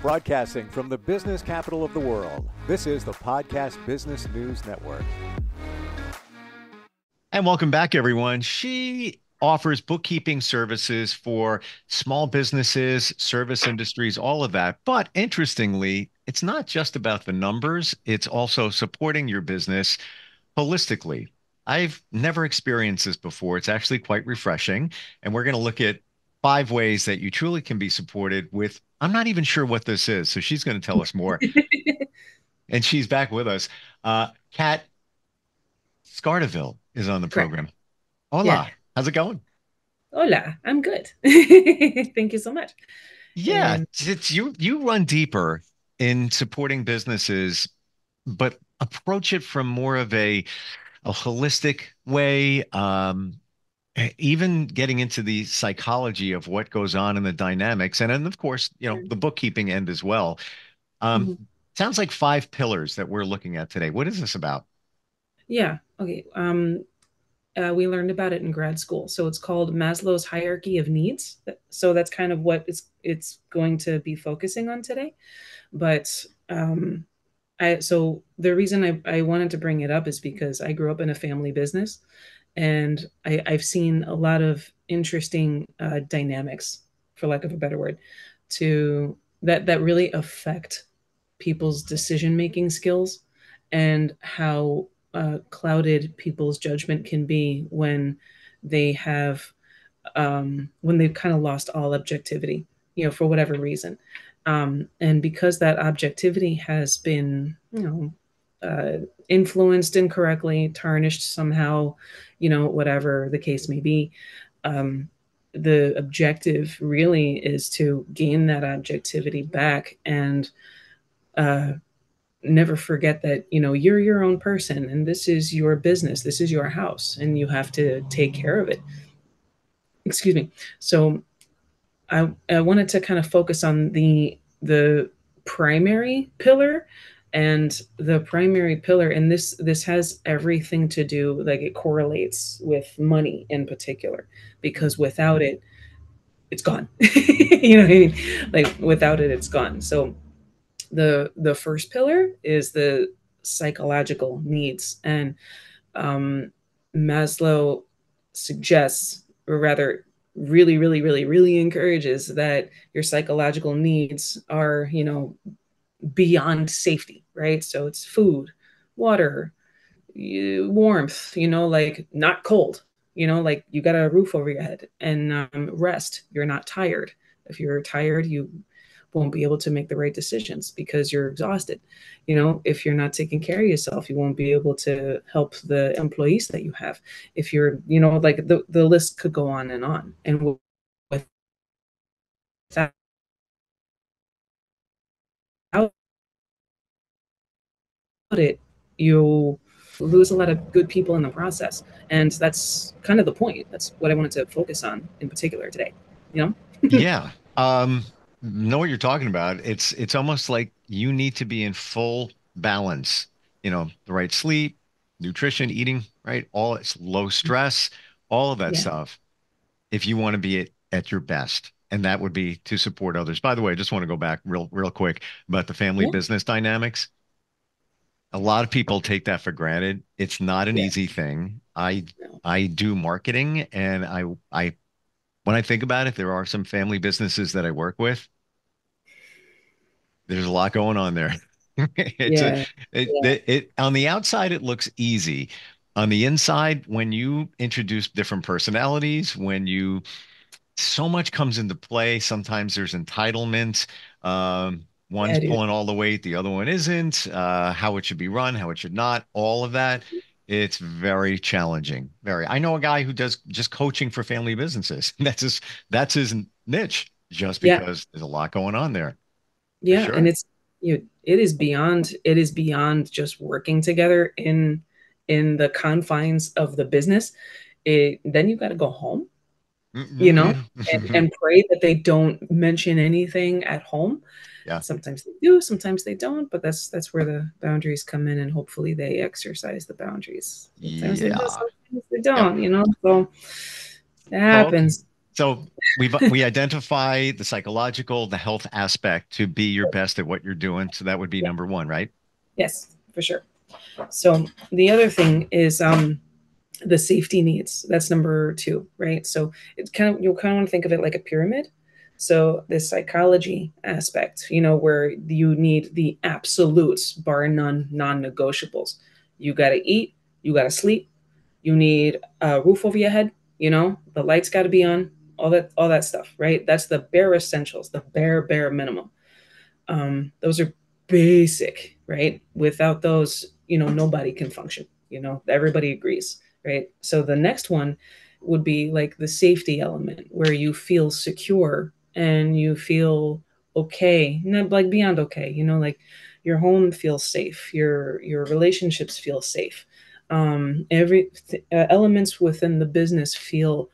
Broadcasting from the business capital of the world, this is the Podcast Business News Network. And welcome back, everyone. She offers bookkeeping services for small businesses, service industries, all of that. But interestingly, it's not just about the numbers, it's also supporting your business holistically. I've never experienced this before. It's actually quite refreshing. And we're going to look at 5 ways that you truly can be supported with. I'm not even sure what this is. So she's going to tell us more. And she's back with us. Kat Scardaville is on the Correct. program. Yeah. Hola. How's it going? Hola, I'm good. Thank you so much. Yeah, And it's you run deeper in supporting businesses, but approach it from more of a holistic way, even getting into the psychology of what goes on in the dynamics, and then of course, the bookkeeping end as well. Um, Mhm. sounds like 5 pillars that we're looking at today. What is this about? Yeah, okay. We learned about it in grad school. So it's called Maslow's hierarchy of needs. So that's kind of what it's going to be focusing on today. But so the reason I wanted to bring it up is because I grew up in a family business, and I've seen a lot of interesting dynamics, for lack of a better word, to that really affect people's decision making skills, and how clouded people's judgment can be they have when they've kind of lost all objectivity, for whatever reason. And because that objectivity has been, influenced incorrectly, tarnished somehow, whatever the case may be, um, the objective really is to gain that objectivity back, and uh, never forget that, you're your own person, and this is your business, this is your house, and you have to take care of it. Excuse me. So I wanted to kind of focus on the primary pillar, and the primary pillar, and this has everything to do, like, it correlates with money in particular, because without it, it's gone. You know what I mean? Like, without it, it's gone. So the first pillar is the psychological needs, and um, Maslow suggests, or rather, really, really, really, really encourages that your psychological needs are, beyond safety, right? So it's food, water, warmth, like not cold, like you got a roof over your head, and rest. You're not tired. If you're tired, you won't be able to make the right decisions because you're exhausted. If you're not taking care of yourself, you won't be able to help the employees that you have. If you're, like, the list could go on and on. And without it, you lose a lot of good people in the process. And that's kind of the point. That's what I wanted to focus on in particular today. You know? Yeah. Know what you're talking about. It's almost like you need to be in full balance. The right sleep, nutrition, eating, right? All it's low stress, all of that Yeah. stuff. If you want to be at your best, and that would be to support others. By the way, I just want to go back real quick about the family Yeah. business dynamics. A lot of people take that for granted. It's not an Yeah. easy thing. No. I do marketing, and I when I think about it, there are some family businesses that I work with. There's a lot going on there. It's a Yeah. Yeah. it on the outside it looks easy. On the inside, when you introduce different personalities, when you so much comes into play. Sometimes there's entitlement. One's Yeah, dude. pulling all the weight, the other one isn't. How it should be run, how it should not. All of that. It's very challenging. Very. I know a guy who does just coaching for family businesses. That's his niche, just Yeah. because there's a lot going on there, for Yeah. And sure. it's, it is beyond just working together in the confines of the business. Then you got to go home, you know, and pray that they don't mention anything at home. Yeah. Sometimes they do, sometimes they don't, but that's where the boundaries come in, and hopefully they exercise the boundaries. Sometimes they do, Yeah. sometimes they Yep. don't, so it Well, happens. So we identify the psychological, the health aspect to be your best at what you're doing. So that would be Yeah. number one, right? Yes, for sure. So the other thing is the safety needs. That's number two, right? So it's kind of, you kind of want to think of it like a pyramid. So the psychology aspect, where you need the absolutes, bar none, non-negotiables. You got to eat, you got to sleep, you need a roof over your head, the lights got to be on, all that stuff, right? That's the bare essentials, the bare minimum. Those are basic, right? Without those, nobody can function. Everybody agrees, right? So the next one would be like the safety element, where you feel secure and you feel okay, not like beyond okay. Like your home feels safe, your relationships feel safe. Every elements within the business feel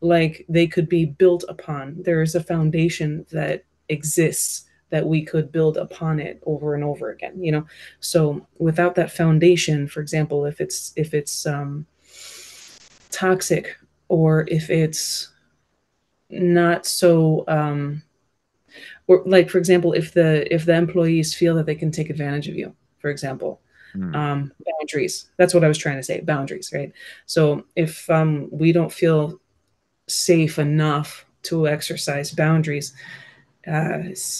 like they could be built upon. There is a foundation that exists that we could build upon it over and over again. So without that foundation, for example, if it's toxic, or if it's not so or like, for example, if the employees feel that they can take advantage of you, for example, Hmm. boundaries. That's what I was trying to say, boundaries, right? So if we don't feel safe enough to exercise boundaries, it's,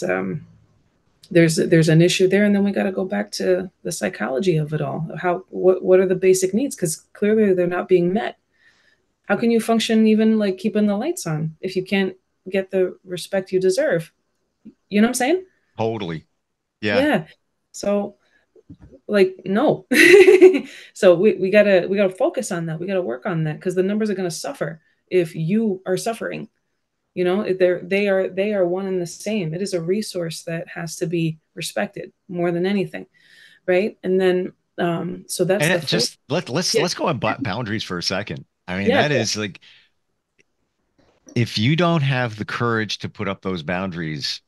there's an issue there, and then we got to go back to the psychology of it all. What are the basic needs? Because clearly they're not being met. How can you function, even like keeping the lights on, if you can't get the respect you deserve? You know what I'm saying? Totally. Yeah. Yeah. So, like, no. So we gotta focus on that. We gotta work on that, because the numbers are gonna suffer if you are suffering. They are one and the same. It is a resource that has to be respected more than anything, right? And then so that's And the fourth. just let's Yeah, let's go on boundaries for a second. I mean, yeah, that cool. is like if you don't have the courage to put up those boundaries,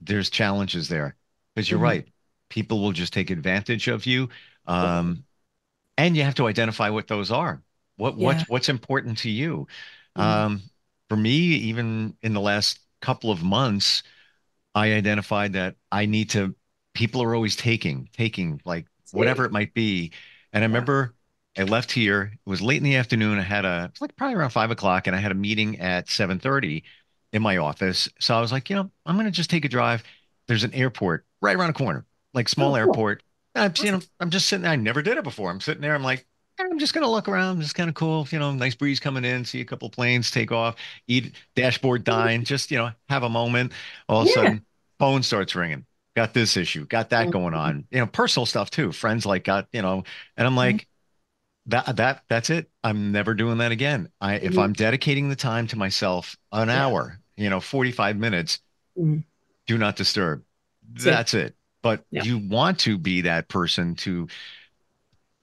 there's challenges there. Because you're Hmm. right. People will just take advantage of you. Totally. Um, and you have to identify what those are. What Yeah. what's important to you? Hmm. Um, for me, even in the last couple of months, I identified that I need to, people are always taking like whatever Same. it might be. And I Yeah. remember I left here, it was late in the afternoon. It was like probably around 5 o'clock, and I had a meeting at 7:30 in my office. So I was like, I'm going to just take a drive. There's an airport right around the corner, like Oh, small cool. airport. Awesome. I'm just sitting there. I never did it before. I'm sitting there. I'm like, I'm just going to look around. It's kind of cool. Nice breeze coming in, see a couple planes take off, eat dashboard dine, just, have a moment. All of a Yeah. sudden, phone starts ringing. Got this issue, got that going Mhm. on. Personal stuff too. Friends like got, and I'm like, that's it. I'm never doing that again. If Mhm. I'm dedicating the time to myself, an Yeah. hour, 45 minutes, Mhm. do not disturb. Same. That's it. But Yeah. you want to be that person to,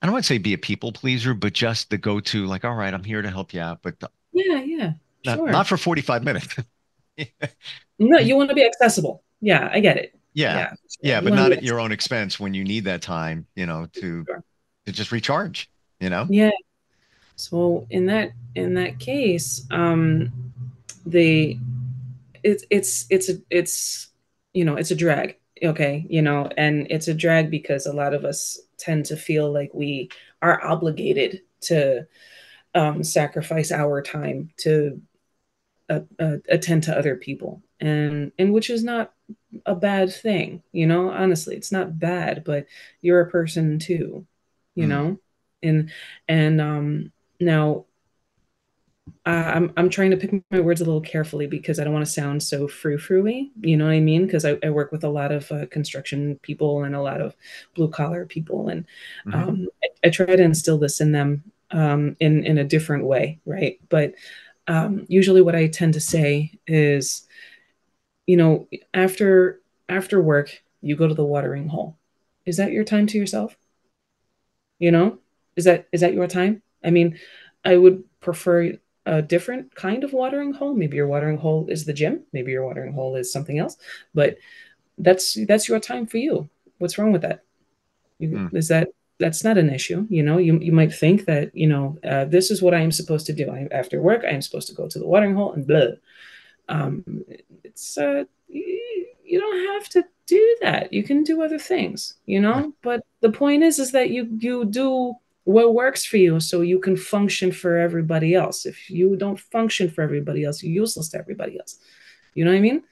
I don't want to say be a people pleaser, but just the go-to, like, all right, I'm here to help you out, but Yeah. Yeah. not Sure. for 45 minutes. No, You- you want to be accessible. Yeah, I get it. Yeah. Yeah. Sure. Yeah, You but want to not be at your own accessible. expense when you need that time, Sure. to just recharge, you know? Yeah. So in that case, the it's a drag, okay, and it's a drag because a lot of us tend to feel like we are obligated to sacrifice our time to attend to other people, and which is not a bad thing, honestly, it's not bad, but you're a person too, you Hmm. know and now I'm trying to pick my words a little carefully because I don't want to sound so frou-frou-y. You know what I mean? Because I work with a lot of construction people and a lot of blue collar people, and Hmm. I try to instill this in them in a different way, right? But usually, what I tend to say is, you know, after work, you go to the watering hole. Is that your time to yourself? You know, is that your time? I mean, I would prefer a different kind of watering hole. Maybe your watering hole is the gym. Maybe your watering hole is something else. But that's your time for you. What's wrong with that? Hmm. Is that that's not an issue. You might think that, this is what I am supposed to do. After work, I am supposed to go to the watering hole and blah. It's you don't have to do that. You can do other things, Right. But the point is that you do what works for you, so you can function for everybody else. If you don't function for everybody else, you're useless to everybody else. You know what I mean?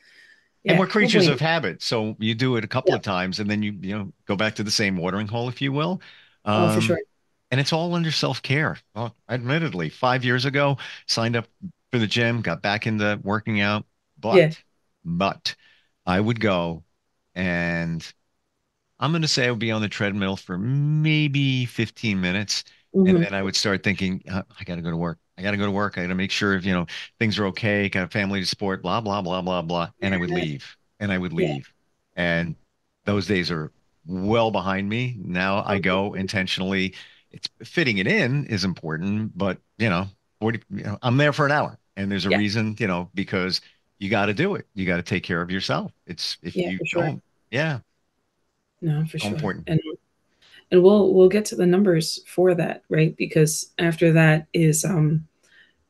And Yeah, we're don't creatures blame of me. habit. So you do it a couple Yeah. of times and then go back to the same watering hole, if you will. Oh, for sure. Um, and it's all under self-care. Well, admittedly, 5 years ago, signed up for the gym, got back into working out, Yeah. but I would go and I'm going to say I would be on the treadmill for maybe 15 minutes. And Hmm. then I would start thinking, I got to go to work. I got to go to work. I got to make sure, things are okay. Got a family to support, blah, blah, blah, blah, blah. And I would Yeah. leave and I would Yeah. leave. And those days are well behind me. Now I go intentionally. It's fitting it in is important, but 40, I'm there for an hour and there's a Yeah. reason, because you got to do it. You got to take care of yourself. It's if Yeah, you for sure. don't, yeah, No, for so sure. important. And we'll get to the numbers for that, right? Because after that is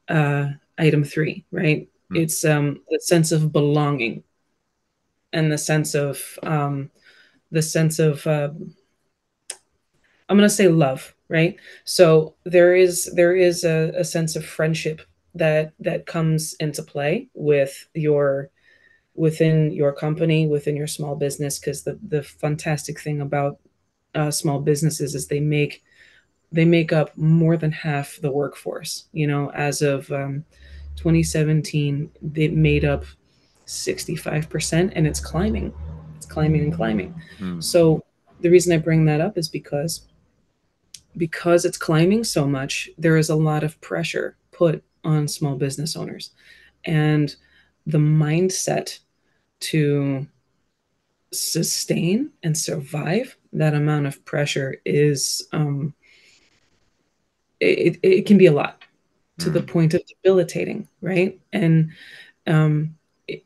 uh item 3, right? Hmm. It's the sense of belonging, and the sense of I'm going to say love, right? So there is a sense of friendship that comes into play within your company, within your small business, because the fantastic thing about small businesses is they make up more than half the workforce. As of 2017, they made up 65%, and it's climbing. It's climbing and climbing. Hmm. So the reason I bring that up is because it's climbing so much, there is a lot of pressure put on small business owners. And the mindset to sustain and survive that amount of pressure is it can be a lot, to the Hmm. point of debilitating, right? And um, it,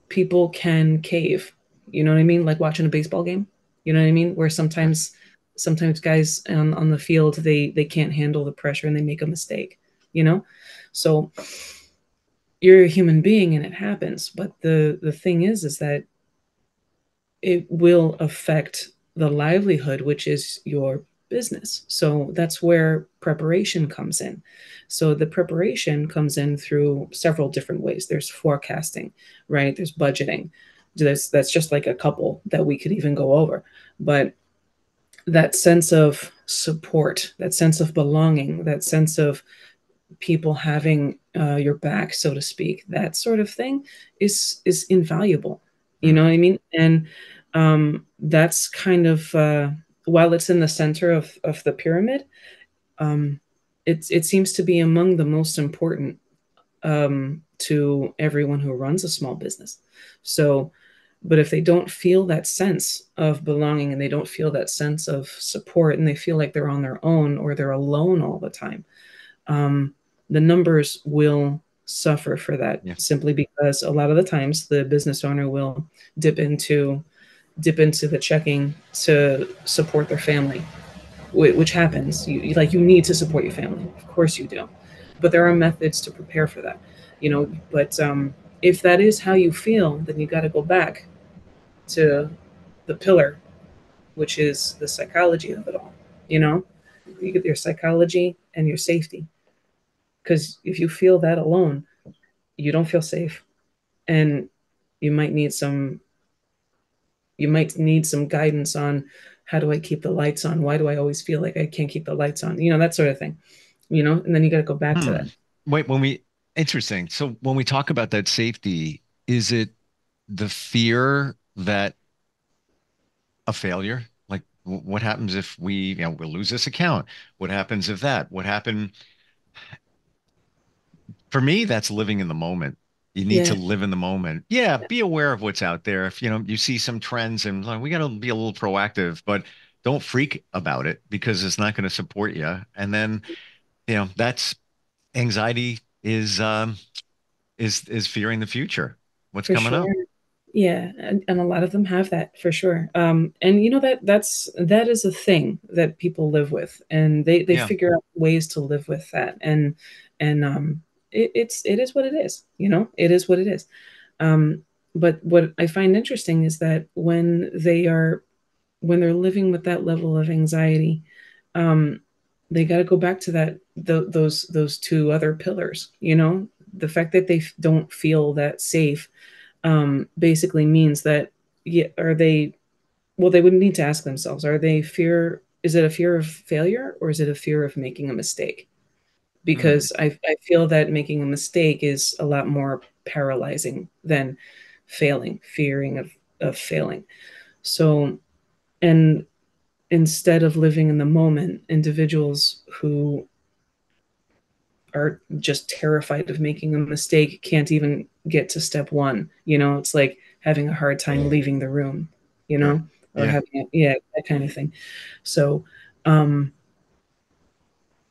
people can cave. You know what I mean? Like watching a baseball game. You know what I mean? Where Right. sometimes guys on the field, they can't handle the pressure and they make a mistake. You know, so you're a human being and it happens. But the thing is that it will affect the livelihood, which is your business. So that's where preparation comes in. So the preparation comes in through several different ways. There's forecasting, right? There's budgeting. That's just like a couple that we could even go over. But that sense of support, that sense of belonging, that sense of people having your back, so to speak, that sort of thing is invaluable. You Hmm. know what I mean? And that's kind of while it's in the center of the pyramid, um, it seems to be among the most important to everyone who runs a small business. So, but if they don't feel that sense of belonging and they don't feel that sense of support and they feel like they're on their own or they're alone all the time, um, the numbers will suffer for that, Yeah. simply because a lot of the times the business owner will dip into dip into the checking to support their family, which happens. You need to support your family, of course you do, but there are methods to prepare for that. But if that is how you feel, then you got to go back to the pillar, which is the psychology of it all. You know, you get your psychology and your safety, because if you feel that alone, you don't feel safe, and you might need some you might need some guidance on, how do I keep the lights on? Why do I always feel like I can't keep the lights on? That sort of thing. And then you got to go back to Hmm. that. Wait, interesting. So when we talk about that safety, is it the fear that a failure? Like what happens if we'll lose this account? What happens if that? What happened? For me, that's living in the moment. You need to Yeah, live in the moment. Yeah, be aware of what's out there. If you see some trends and like, we got to be a little proactive, but don't freak about it because it's not going to support you. And then, that's anxiety is fearing the future. What's for coming sure. up? Yeah, and a lot of them have that for sure. And you know that is a thing that people live with, and they Yeah. figure out ways to live with that, and it is what it is. You know, it is what it is. Um, but what I find interesting is that when they're living with that level of anxiety, um, they got to go back to those two other pillars. You know, the fact that they don't feel that safe basically means that, yeah, are they, well, they would need to ask themselves, are they fear, is it a fear of failure or is it a fear of making a mistake? Mm. Because I feel that making a mistake is a lot more paralyzing than fearing of failing. So, and instead of living in the moment, individuals who are just terrified of making a mistake can't even get to step one. You know, it's like having a hard time leaving the room, you Sure. know, or Yeah. yeah, that kind of thing. So, um,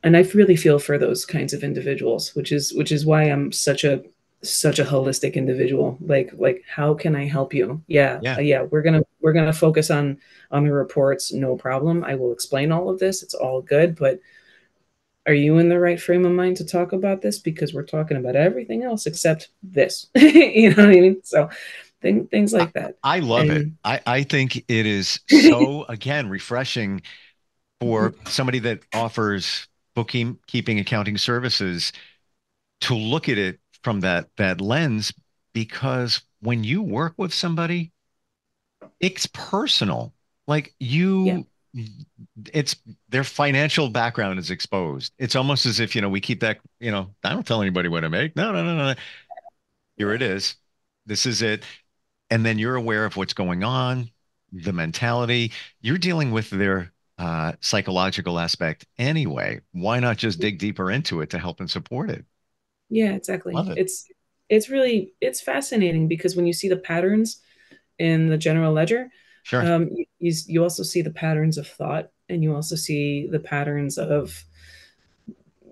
and I really feel for those kinds of individuals, which is why I'm such a holistic individual. Like how can I help you? Yeah, Yeah. yeah, we're gonna focus on the reports, no problem. I will explain all of this. It's all good, but are you in the right frame of mind to talk about this? Because we're talking about everything else except this. You know what I mean? So things I, like that. I love it. And I think it is so, again, refreshing for somebody that offers bookkeeping accounting services to look at it from that lens, because when you work with somebody, it's personal. Like yeah, it's their financial background is exposed. It's almost as if, we keep that, I don't tell anybody what I make. No, no, no, no. Here it is. This is it. And then you're aware of what's going on, the mentality. You're dealing with their psychological aspect anyway. Why not just dig deeper into it to help and support it? yeah, exactly. Love it. It's fascinating because when you see the patterns in the general ledger, Sure. you also see the patterns of thought, and you also see the patterns of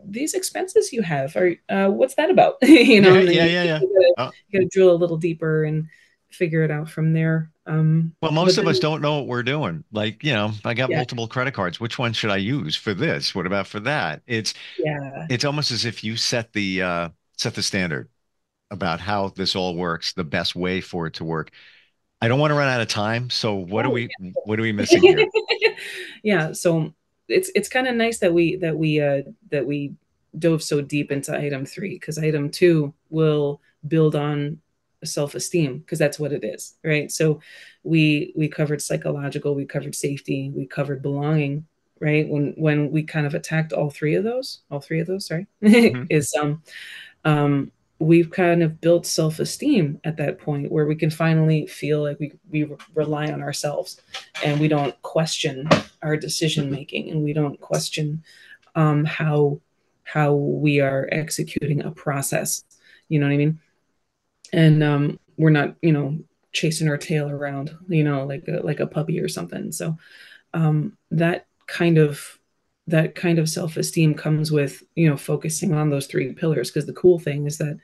these expenses you have. Are what's that about? You know, Yeah, and then yeah, yeah, yeah. Oh, you gotta drill a little deeper and figure it out from there. well, most But of us then, don't know what we're doing. Like, I got yeah, multiple credit cards. Which one should I use for this? What about for that? yeah. It's almost as if you set the standard about how this all works, the best way for it to work. I don't want to run out of time. So Oh, what are we missing yeah. here? Yeah. So it's kind of nice that we dove so deep into item three, because item two will build on self-esteem, because that's what it is, right? So we covered psychological, we covered safety, we covered belonging, right? When we kind of attacked all three of those, sorry, Mhm. is um, we've kind of built self-esteem at that point where we can finally feel like we rely on ourselves, and we don't question our decision making, and we don't question how we are executing a process. You know what I mean? And we're not, chasing our tail around, like a puppy or something. So that kind of self-esteem comes with, focusing on those three pillars, because the cool thing is that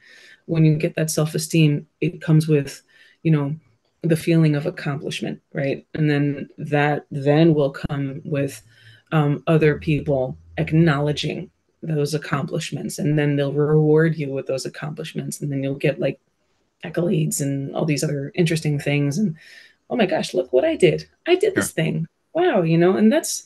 when you get that self-esteem, it comes with, you know the feeling of accomplishment, right? And then that then will come with other people acknowledging those accomplishments, and then they'll reward you with those accomplishments, and then you'll get like accolades and all these other interesting things. And oh my gosh, look what I did this Sure. thing, wow. And that's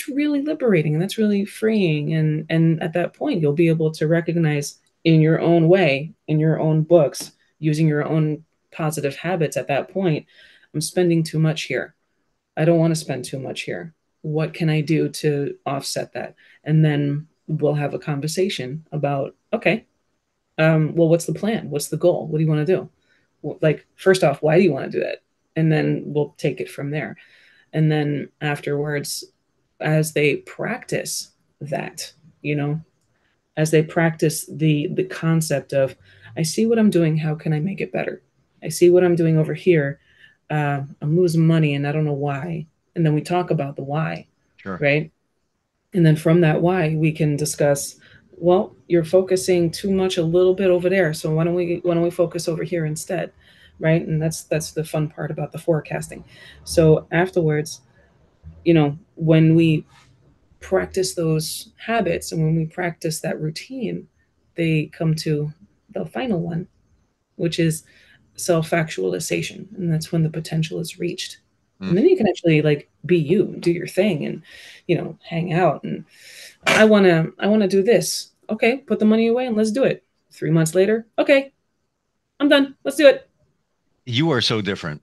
really liberating, and that's really freeing. And at that point you'll be able to recognize in your own way, in your own books, using your own positive habits. At that point, I'm spending too much here, I don't want to spend too much here, what can I do to offset that? And then we'll have a conversation about, okay, well, what's the plan? What's the goal? What do you want to do? Well, like, first off, why do you want to do that? And then we'll take it from there. And then afterwards, as they practice that, you know, as they practice the concept of, I see what I'm doing, how can I make it better? I see what I'm doing over here. I'm losing money and I don't know why. And then we talk about the why, Sure. right? And then from that why, we can discuss, well, you're focusing too much a little bit over there. So why don't we focus over here instead? right? And that's the fun part about the forecasting. So afterwards, you know, when we practice those habits and when we practice that routine, they come to the final one, which is self-actualization, and that's when the potential is reached. And Mm. then you can actually like be you, do your thing, and hang out. And I want to do this. Okay, put the money away and let's do it. 3 months later, okay, I'm done, let's do it. You are so different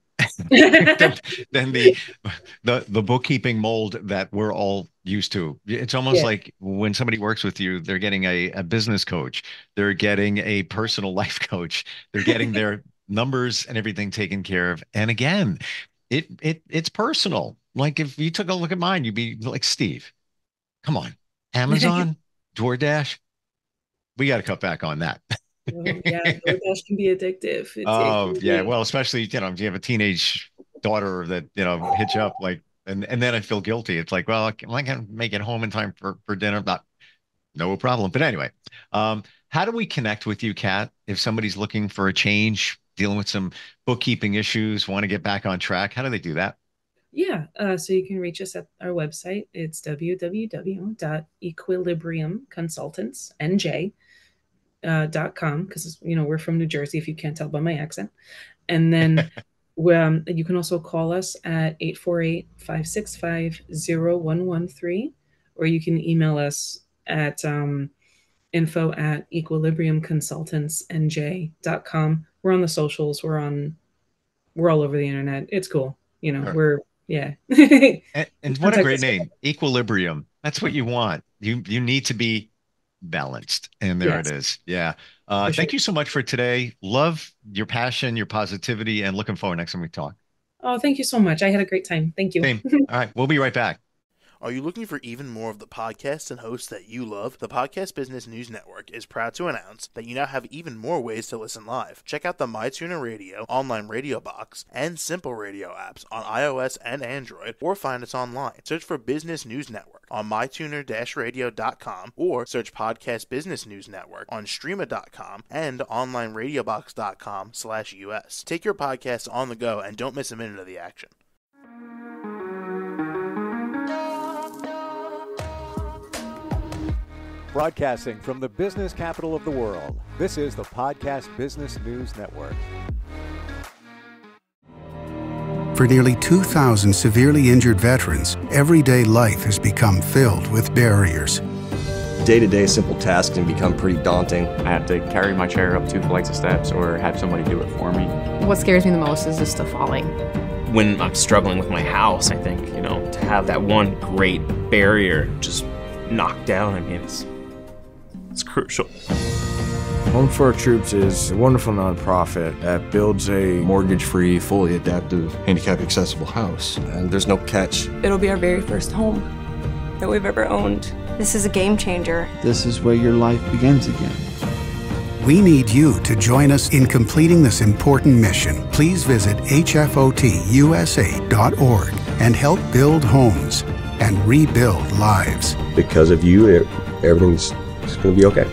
than the bookkeeping mold that we're all used to. It's almost Yeah. like when somebody works with you, they're getting a business coach, they're getting a personal life coach, they're getting their numbers and everything taken care of. And again, it's personal. Like if you took a look at mine, you'd be like, Steve, come on, Amazon, DoorDash, we got to cut back on that. Oh, yeah, DoorDash can be addictive. It Oh can yeah, be. well, especially if you have a teenage daughter that hits you up like, and then I feel guilty. It's like, well, am I gonna make it home in time for dinner? Not, no problem. But anyway, how do we connect with you, Kat, if somebody's looking for a change, dealing with some bookkeeping issues, want to get back on track? How do they do that? Yeah, so you can reach us at our website. It's www.equilibriumconsultantsnj.com, because we're from New Jersey, if you can't tell by my accent. And then you can also call us at 848-565-0113, or you can email us at info@equilibriumconsultantsnj.com. We're on the socials. We're all over the internet. It's cool. Sure. We're, yeah. And what a Contact great us. name, Equilibrium. That's what you want. You need to be balanced, and there it Yes, is. Yeah. for sure. Thank you so much for today. Love your passion, your positivity, and looking forward next time we talk. Oh, thank you so much. I had a great time. Thank you. Same. All right, we'll be right back. Are you looking for even more of the podcasts and hosts that you love? The Podcast Business News Network is proud to announce that you now have even more ways to listen live. Check out the MyTuner Radio, online radio box, and Simple Radio apps on iOS and Android, or find us online. Search for Business News Network on mytuner-radio.com, or search Podcast Business News Network on streama.com and onlineradiobox.com/US. Take your podcast on the go and don't miss a minute of the action. Broadcasting from the business capital of the world, this is the Podcast Business News Network. For nearly 2,000 severely injured veterans, everyday life has become filled with barriers. Day-to-day simple tasks can become pretty daunting. I have to carry my chair up 2 flights of steps or have somebody do it for me. What scares me the most is just the falling. When I'm struggling with my house, I think, to have that one great barrier just knocked down, it's crucial. Home for Our Troops is a wonderful nonprofit that builds a mortgage-free, fully adaptive, handicap-accessible house. And there's no catch. It'll be our very first home that we've ever owned. This is a game changer. This is where your life begins again. We need you to join us in completing this important mission. Please visit hfotusa.org and help build homes and rebuild lives. Because of you, everything's going to be okay.